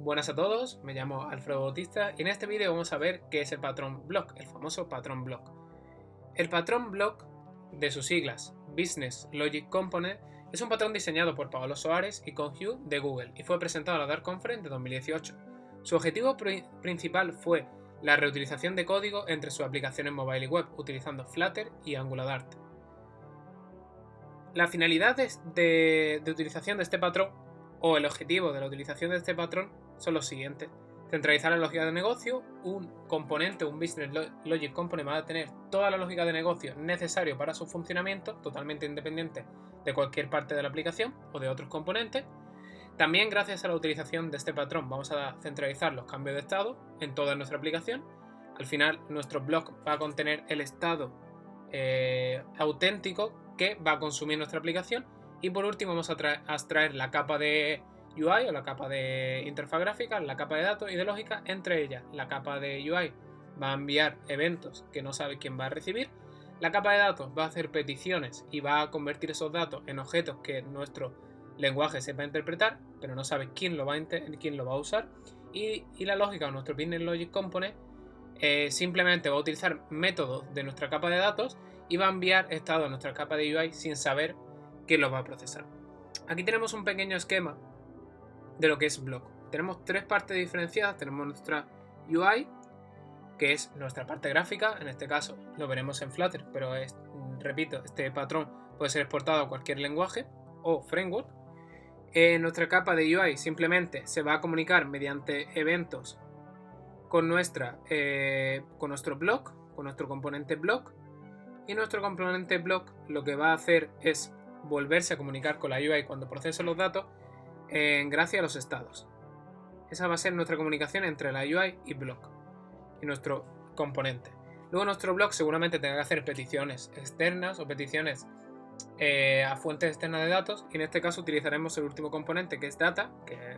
Buenas a todos, me llamo Alfredo Bautista y en este vídeo vamos a ver qué es el patrón block, el famoso patrón block. El patrón block, de sus siglas Business Logic Component, es un patrón diseñado por Paolo Soares y Con Hugh de Google y fue presentado en la Dart Conference de 2018. Su objetivo principal fue la reutilización de código entre sus aplicaciones mobile y web utilizando Flutter y AngularDart. La finalidad de utilización de este patrón, o el objetivo de la utilización de este patrón, son los siguientes. Centralizar la lógica de negocio. Un componente, un Business Logic Component, va a tener toda la lógica de negocio necesaria para su funcionamiento, totalmente independiente de cualquier parte de la aplicación o de otros componentes. También, gracias a la utilización de este patrón, vamos a centralizar los cambios de estado en toda nuestra aplicación. Al final, nuestro block va a contener el estado auténtico que va a consumir nuestra aplicación. Y por último vamos a extraer la capa de UI o la capa de interfaz gráfica, la capa de datos y de lógica entre ellas. La capa de UI va a enviar eventos que no sabe quién va a recibir. La capa de datos va a hacer peticiones y va a convertir esos datos en objetos que nuestro lenguaje sepa interpretar, pero no sabe quién lo va a usar. Y la lógica o nuestro Business Logic Component simplemente va a utilizar métodos de nuestra capa de datos y va a enviar estado a nuestra capa de UI sin saber quién lo va a procesar. Aquí tenemos un pequeño esquema de lo que es block. Tenemos tres partes diferenciadas. Tenemos nuestra UI, que es nuestra parte gráfica. En este caso lo veremos en Flutter, pero repito, este patrón puede ser exportado a cualquier lenguaje o framework. Nuestra capa de UI simplemente se va a comunicar mediante eventos con nuestro block, con nuestro componente block. Y nuestro componente block lo que va a hacer es volverse a comunicar con la UI cuando procese los datos gracias a los estados. Esa va a ser nuestra comunicación entre la UI y block y nuestro componente. Luego nuestro block seguramente tenga que hacer peticiones externas o peticiones a fuentes externas de datos, y en este caso utilizaremos el último componente, que es data, que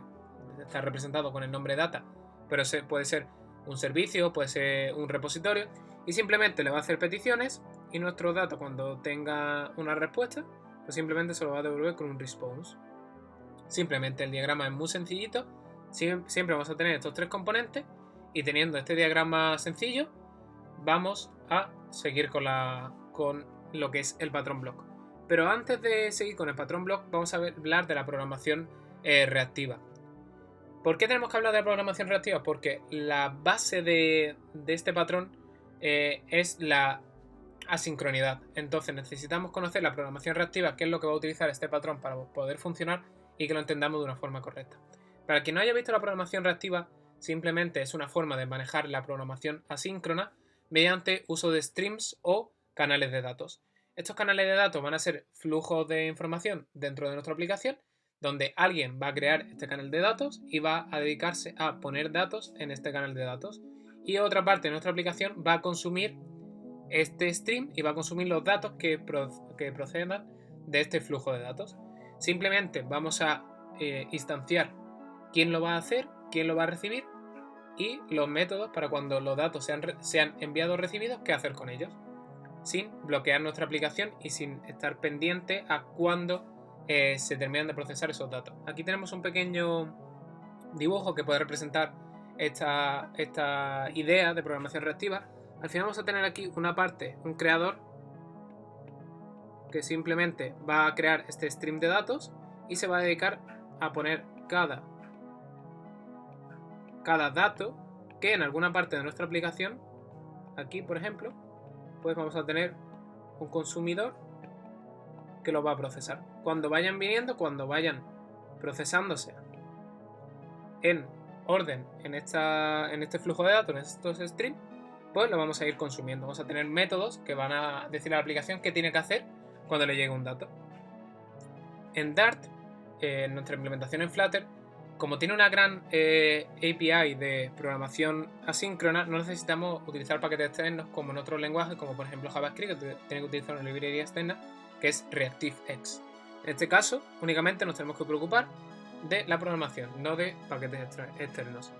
está representado con el nombre data, pero puede ser un servicio, puede ser un repositorio, y simplemente le va a hacer peticiones, y nuestro data, cuando tenga una respuesta, pues simplemente se lo va a devolver con un response. Simplemente el diagrama es muy sencillito. Siempre vamos a tener estos tres componentes, y teniendo este diagrama sencillo vamos a seguir con lo que es el patrón block. Pero antes de seguir con el patrón block, vamos a hablar de la programación reactiva. ¿Por qué tenemos que hablar de la programación reactiva? Porque la base de este patrón es la asincronidad. Entonces necesitamos conocer la programación reactiva, que es lo que va a utilizar este patrón para poder funcionar y que lo entendamos de una forma correcta. Para quien no haya visto la programación reactiva, simplemente es una forma de manejar la programación asíncrona mediante uso de streams o canales de datos. Estos canales de datos van a ser flujos de información dentro de nuestra aplicación, donde alguien va a crear este canal de datos y va a dedicarse a poner datos en este canal de datos. Y otra parte de nuestra aplicación va a consumir este stream y va a consumir los datos que procedan de este flujo de datos. Simplemente vamos a instanciar quién lo va a hacer, quién lo va a recibir y los métodos para cuando los datos sean enviados o recibidos, qué hacer con ellos, sin bloquear nuestra aplicación y sin estar pendiente a cuándo se terminan de procesar esos datos. Aquí tenemos un pequeño dibujo que puede representar esta idea de programación reactiva. Al final vamos a tener aquí una parte, un creador, que simplemente va a crear este stream de datos y se va a dedicar a poner cada dato que en alguna parte de nuestra aplicación, aquí por ejemplo, pues vamos a tener un consumidor que lo va a procesar. Cuando vayan viniendo, cuando vayan procesándose en orden en este flujo de datos, en estos streams, pues lo vamos a ir consumiendo. Vamos a tener métodos que van a decir a la aplicación qué tiene que hacer cuando le llegue un dato. En Dart, en nuestra implementación en Flutter, como tiene una gran API de programación asíncrona, no necesitamos utilizar paquetes externos como en otros lenguajes, como por ejemplo JavaScript, que tiene que utilizar una librería externa que es ReactiveX. En este caso, únicamente nos tenemos que preocupar de la programación, no de paquetes externos.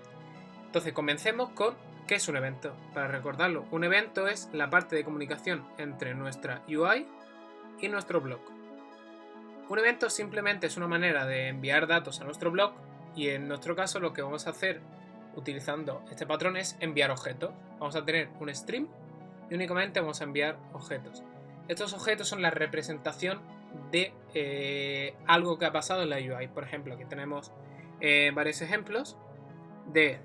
Entonces, comencemos con ¿qué es un evento? Para recordarlo, un evento es la parte de comunicación entre nuestra UI y nuestro blog. Un evento simplemente es una manera de enviar datos a nuestro blog Y en nuestro caso lo que vamos a hacer utilizando este patrón es enviar objetos. Vamos a tener un stream y únicamente vamos a enviar objetos. Estos objetos son la representación de algo que ha pasado en la UI. Por ejemplo, aquí tenemos varios ejemplos de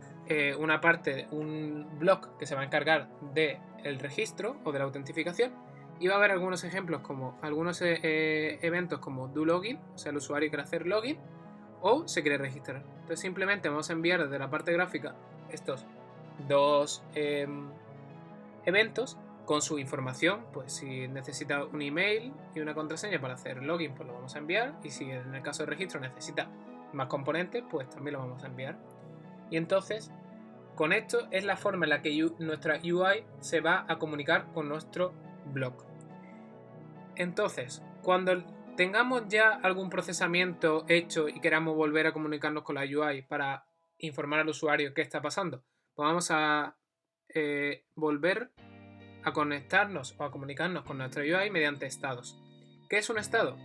una parte, un blog que se va a encargar del registro o de la autentificación, y va a haber algunos ejemplos como algunos eventos como do login, o sea, el usuario quiere hacer login o se quiere registrar. Entonces simplemente vamos a enviar desde la parte gráfica estos dos eventos con su información. Pues si necesita un email y una contraseña para hacer login, pues lo vamos a enviar, y si en el caso de registro necesita más componentes, pues también lo vamos a enviar. Y entonces, con esto es la forma en la que nuestra UI se va a comunicar con nuestro blog. Entonces, cuando tengamos ya algún procesamiento hecho y queramos volver a comunicarnos con la UI para informar al usuario qué está pasando, pues vamos a volver a conectarnos o a comunicarnos con nuestra UI mediante estados. ¿Qué es un estado?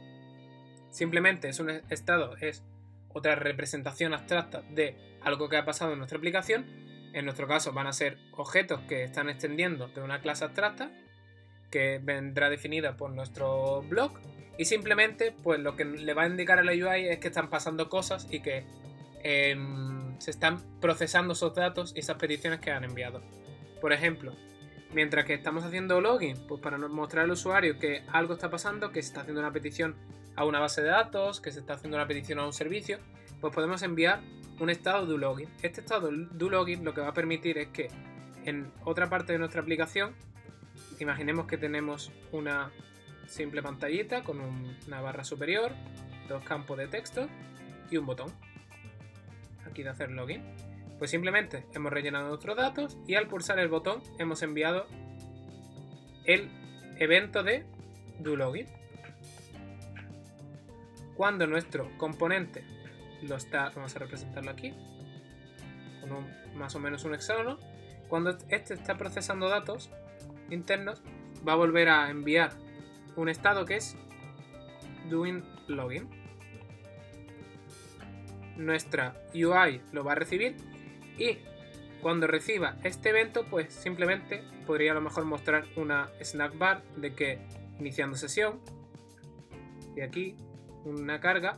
Simplemente es un estado, es otra representación abstracta de algo que ha pasado en nuestra aplicación. En nuestro caso van a ser objetos que están extendiendo de una clase abstracta que vendrá definida por nuestro blog, y simplemente pues lo que le va a indicar a la UI es que están pasando cosas y que se están procesando esos datos y esas peticiones que han enviado. Por ejemplo, mientras que estamos haciendo login, pues para mostrar al usuario que algo está pasando, que se está haciendo una petición a una base de datos, que se está haciendo una petición a un servicio, pues podemos enviar un estado do login. Este estado do login lo que va a permitir es que en otra parte de nuestra aplicación, imaginemos que tenemos una simple pantallita con una barra superior, dos campos de texto y un botón aquí de hacer login. Pues simplemente hemos rellenado nuestros datos y al pulsar el botón hemos enviado el evento de do login. Cuando nuestro componente vamos a representarlo aquí con más o menos un hexágono, cuando este está procesando datos internos, va a volver a enviar un estado que es doing login. Nuestra UI lo va a recibir, y cuando reciba este evento, pues simplemente podría a lo mejor mostrar una snack bar de que iniciando sesión, y aquí una carga.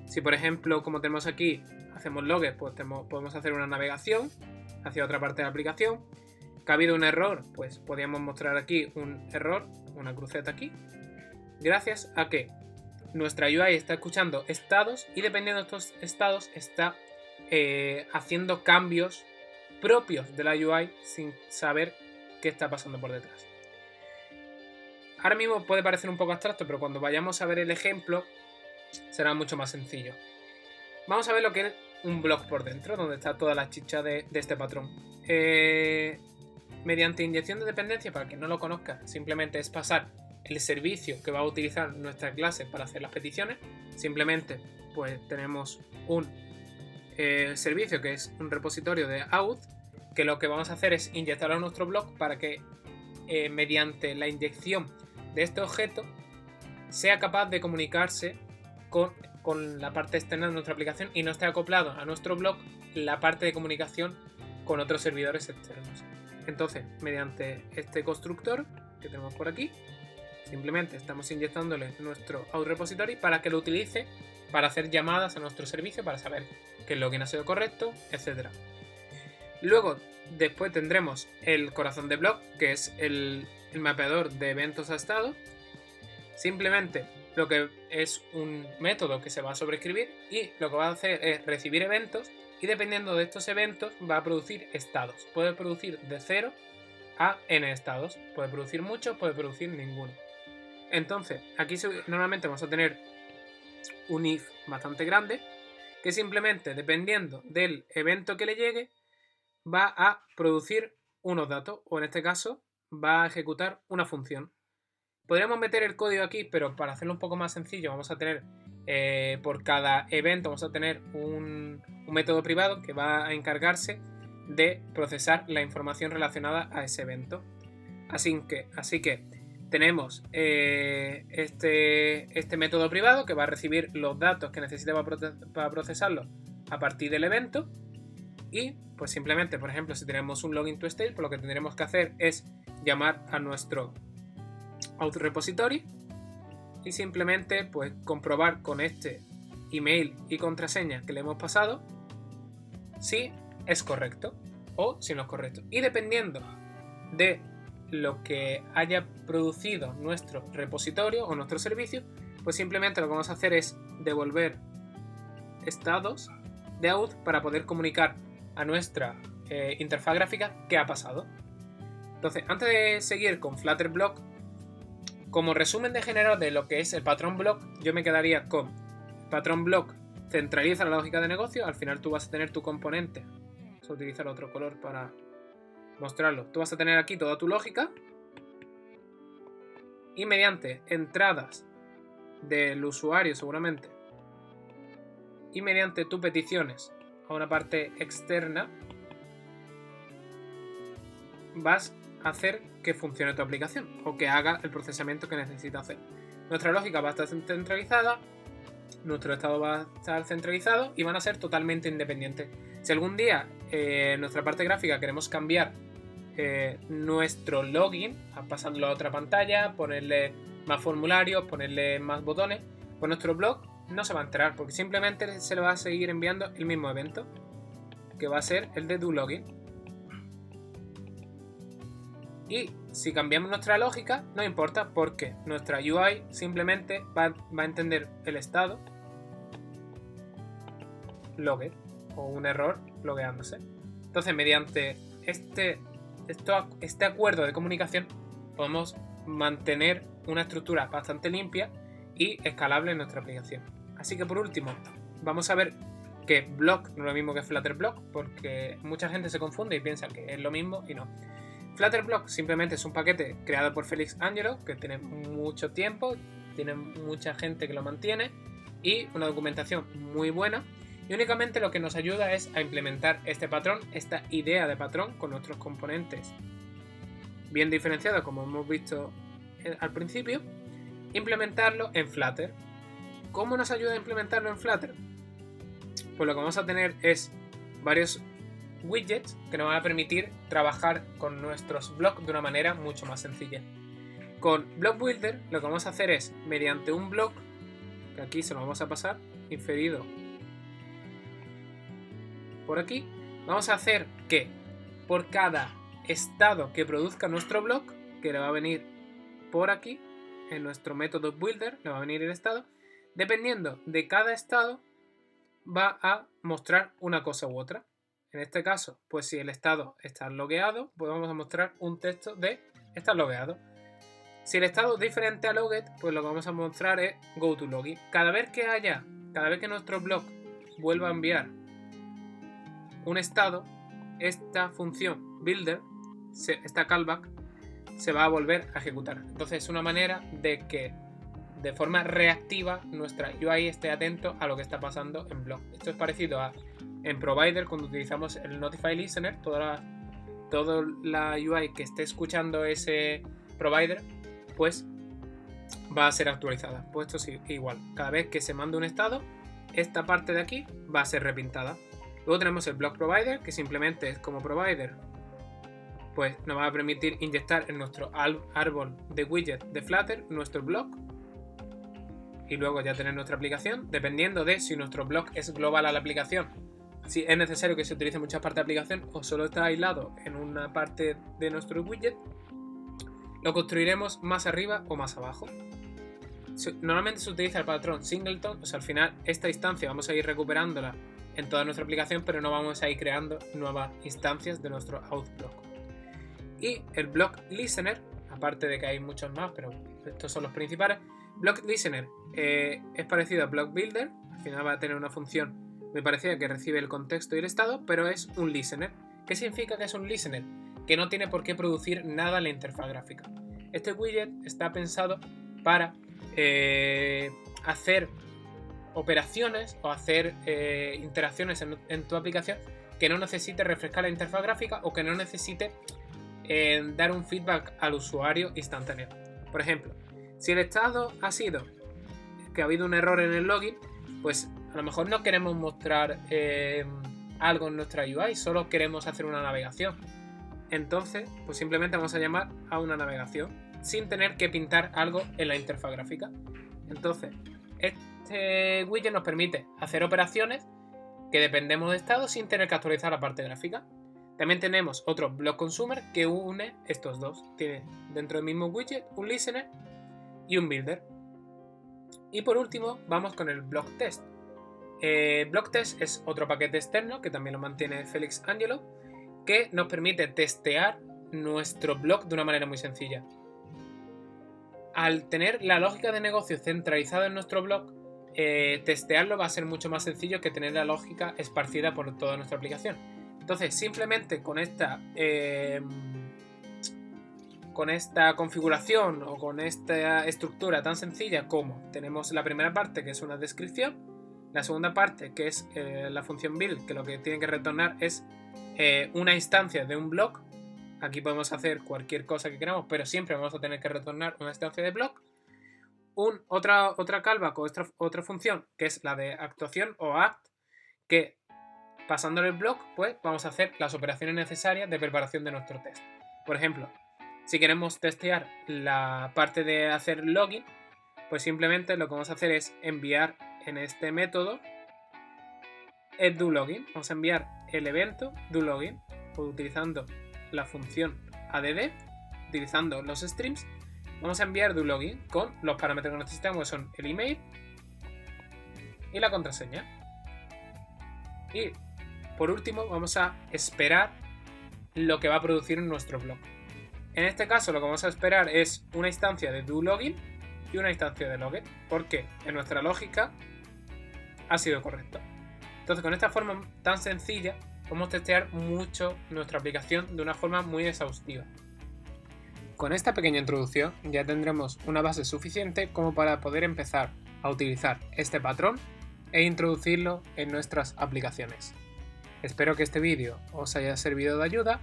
Si por ejemplo, como tenemos aquí, hacemos login, pues podemos hacer una navegación hacia otra parte de la aplicación. Que ha habido un error, pues podríamos mostrar aquí un error, una cruceta aquí, gracias a que nuestra UI está escuchando estados y dependiendo de estos estados está haciendo cambios propios de la UI sin saber qué está pasando por detrás. Ahora mismo puede parecer un poco abstracto, pero cuando vayamos a ver el ejemplo será mucho más sencillo. Vamos a ver lo que es un blog por dentro, donde está toda la chicha de este patrón. Mediante inyección de dependencia, para quien no lo conozca, simplemente es pasar el servicio que va a utilizar nuestra clase para hacer las peticiones. Simplemente pues tenemos un servicio que es un repositorio de auth, que lo que vamos a hacer es inyectarlo a nuestro blog para que mediante la inyección de este objeto sea capaz de comunicarse con la parte externa de nuestra aplicación y no esté acoplado a nuestro blog la parte de comunicación con otros servidores externos. Entonces, mediante este constructor que tenemos por aquí, simplemente estamos inyectándole nuestro auth repository para que lo utilice para hacer llamadas a nuestro servicio para saber que el login ha sido correcto, etc. Luego, después tendremos el corazón de blog, que es el mapeador de eventos a estado. Simplemente lo que es un método que se va a sobreescribir y lo que va a hacer es recibir eventos, y dependiendo de estos eventos va a producir estados. Puede producir de 0 a n estados, puede producir muchos, puede producir ninguno. Entonces, aquí normalmente vamos a tener un if bastante grande, que simplemente, dependiendo del evento que le llegue, va a producir unos datos, o en este caso va a ejecutar una función. Podríamos meter el código aquí, pero para hacerlo un poco más sencillo vamos a tener por cada evento vamos a tener un método privado que va a encargarse de procesar la información relacionada a ese evento. Así que tenemos este método privado que va a recibir los datos que necesita para procesarlo a partir del evento. Y pues simplemente, por ejemplo, si tenemos un login to stage, pues lo que tendremos que hacer es llamar a nuestro auth repository y simplemente pues comprobar con este email y contraseña que le hemos pasado si es correcto o si no es correcto. Y dependiendo de lo que haya producido nuestro repositorio o nuestro servicio, pues simplemente lo que vamos a hacer es devolver estados de auth para poder comunicar a nuestra interfaz gráfica qué ha pasado. Entonces, antes de seguir con Flutter Block, como resumen de general de lo que es el patrón block, yo me quedaría con patrón block centraliza la lógica de negocio. Al final tú vas a tener tu componente. Vamos a utilizar otro color para mostrarlo. Tú vas a tener aquí toda tu lógica y mediante entradas del usuario seguramente y mediante tus peticiones a una parte externa vas a hacer que funcione tu aplicación o que haga el procesamiento que necesita hacer. Nuestra lógica va a estar centralizada, nuestro estado va a estar centralizado y van a ser totalmente independientes. Si algún día nuestra parte gráfica queremos cambiar nuestro login, pasándolo a otra pantalla, ponerle más formularios, ponerle más botones, pues nuestro blog no se va a enterar porque simplemente se le va a seguir enviando el mismo evento, que va a ser el de do login. Y si cambiamos nuestra lógica, no importa porque nuestra UI simplemente va a entender el estado logged o un error logueándose. Entonces, mediante este acuerdo de comunicación podemos mantener una estructura bastante limpia y escalable en nuestra aplicación. Así que por último, vamos a ver que Block no es lo mismo que Flutter Block, porque mucha gente se confunde y piensa que es lo mismo y no. Flutter Block simplemente es un paquete creado por Félix Angelo, que tiene mucho tiempo, tiene mucha gente que lo mantiene y una documentación muy buena. Y únicamente lo que nos ayuda es a implementar este patrón, esta idea de patrón con nuestros componentes bien diferenciados, como hemos visto al principio, implementarlo en Flutter. ¿Cómo nos ayuda a implementarlo en Flutter? Pues lo que vamos a tener es varios widgets que nos van a permitir trabajar con nuestros blocks de una manera mucho más sencilla. Con Block Builder lo que vamos a hacer es, mediante un block, que aquí se lo vamos a pasar, inferido por aquí, vamos a hacer que por cada estado que produzca nuestro block, que le va a venir por aquí, en nuestro método builder, le va a venir el estado, dependiendo de cada estado, va a mostrar una cosa u otra. En este caso, pues si el estado está logueado, pues vamos a mostrar un texto de está logueado. Si el estado es diferente a logged, pues lo que vamos a mostrar es go to login. Cada vez que nuestro block vuelva a enviar un estado, esta función builder, esta callback, se va a volver a ejecutar. Entonces es una manera de que de forma reactiva nuestra UI esté atento a lo que está pasando en block. Esto es parecido a en Provider cuando utilizamos el Notify Listener, toda la UI que esté escuchando ese provider pues va a ser actualizada. Pues esto sí, igual, cada vez que se manda un estado, esta parte de aquí va a ser repintada. Luego tenemos el Block Provider, que simplemente es como provider, pues nos va a permitir inyectar en nuestro árbol de widget de Flutter nuestro block y luego ya tener nuestra aplicación, dependiendo de si nuestro block es global a la aplicación, si es necesario que se utilice en muchas partes de la aplicación o solo está aislado en una parte de nuestro widget, lo construiremos más arriba o más abajo. Normalmente se utiliza el patrón singleton, o sea, al final esta instancia vamos a ir recuperándola en toda nuestra aplicación, pero no vamos a ir creando nuevas instancias de nuestro auth block. Y el block listener, aparte de que hay muchos más, pero estos son los principales. Block listener es parecido a block builder, al final va a tener una función muy parecida que recibe el contexto y el estado, pero es un listener. ¿Qué significa que es un listener? Que no tiene por qué producir nada en la interfaz gráfica. Este widget está pensado para hacer operaciones o hacer interacciones en tu aplicación que no necesite refrescar la interfaz gráfica o que no necesite dar un feedback al usuario instantáneo. Por ejemplo, si el estado ha sido que ha habido un error en el login, pues a lo mejor no queremos mostrar algo en nuestra UI, solo queremos hacer una navegación. Entonces, pues simplemente vamos a llamar a una navegación sin tener que pintar algo en la interfaz gráfica. Entonces, este widget nos permite hacer operaciones que dependemos de estado sin tener que actualizar la parte gráfica. También tenemos otro block consumer que une estos dos. Tiene dentro del mismo widget un listener y un builder. Y por último, vamos con el block test. Block test es otro paquete externo que también lo mantiene Felix Angelo, que nos permite testear nuestro blog de una manera muy sencilla. Al tener la lógica de negocio centralizada en nuestro blog, testearlo va a ser mucho más sencillo que tener la lógica esparcida por toda nuestra aplicación. Entonces, simplemente con esta configuración o con esta estructura tan sencilla como tenemos la primera parte, que es una descripción, la segunda parte, que es la función build, que lo que tiene que retornar es una instancia de un blog. Aquí podemos hacer cualquier cosa que queramos, pero siempre vamos a tener que retornar una instancia de blog. Otra callback o otra función, que es la de actuación o act, que pasándole el blog, pues vamos a hacer las operaciones necesarias de preparación de nuestro test. Por ejemplo, si queremos testear la parte de hacer login, pues simplemente lo que vamos a hacer es enviar en este método el doLogin. Vamos a enviar el evento doLogin utilizando la función add, utilizando los streams. Vamos a enviar doLogin con los parámetros que necesitamos, que son el email y la contraseña. Y por último vamos a esperar lo que va a producir en nuestro blog. En este caso lo que vamos a esperar es una instancia de doLogin y una instancia de login, porque en nuestra lógica ha sido correcto. Entonces, con esta forma tan sencilla podemos testear mucho nuestra aplicación de una forma muy exhaustiva. Con esta pequeña introducción ya tendremos una base suficiente como para poder empezar a utilizar este patrón e introducirlo en nuestras aplicaciones. Espero que este vídeo os haya servido de ayuda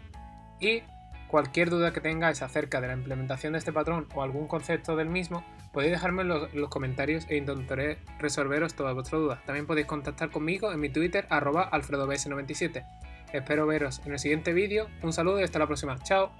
y cualquier duda que tengáis acerca de la implementación de este patrón o algún concepto del mismo, podéis dejarme en los comentarios e intentaré resolveros todas vuestras dudas. También podéis contactar conmigo en mi Twitter @alfredobs97. Espero veros en el siguiente vídeo. Un saludo y hasta la próxima. Chao.